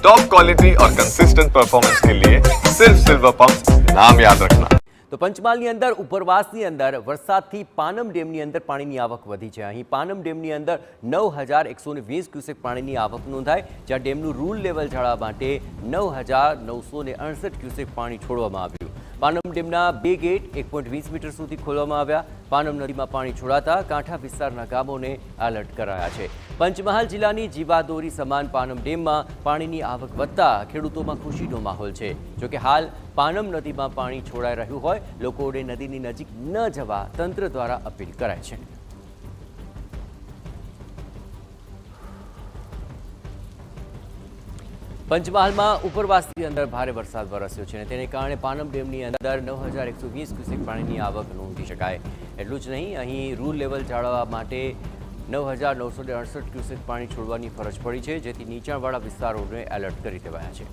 Top quality और consistent performance के लिए सिर्फ सिल्वर पंप नाम याद रखना। તો પંચમહાલની અંદર ઉપરવાસની અંદર વરસાદથી પાનમ ડેમની અંદર પાણીની આવક વધી છે. અહીં પાનમ ડેમની અંદર 9120 ક્યુસેક પાણીની આવક નોંધાઈ, જ્યાં ડેમનું રૂલ લેવલ જાળવવા માટે 9968 ક્યુસેક પાણી છોડવામાં આવ્યું. પાનમ ડેમના 2 ગેટ 1.20 મીટર સુધી ખોલવામાં આવ્યા. પાનમ નદીમાં પાણી છોડાતા કાંઠા વિસ્તારના ગામોને એલર્ટ કરાયા છે. પંચમહાલ જિલ્લાની જીવાદોરી સમાન પાનમ ડેમમાં પાણીની આવક વધતા ખેડૂતોમાં ખુશીનો માહોલ છે. જોકે હાલ પાનમ નદીમાં પાણી છોડાઈ રહ્યું હોય લોકોને નદીની નજીક ન જવા તંત્ર દ્વારા અપીલ કરાય છે. પંચમહાલમાં ઉપરવાસની અંદર ભારે વરસાદ વરસ્યો છે અને તેને કારણે પાનમ ડેમની અંદર 9120 ક્યુસેક પાણીની આવક નોંધી શકાય. એટલું જ નહીં, અહીં રૂલ લેવલ જાળવવા માટે 9968 ક્યુસેક પાણી છોડવાની ફરજ પડી છે, જેથી નીચાણવાળા વિસ્તારોને એલર્ટ કરી દેવાયા છે.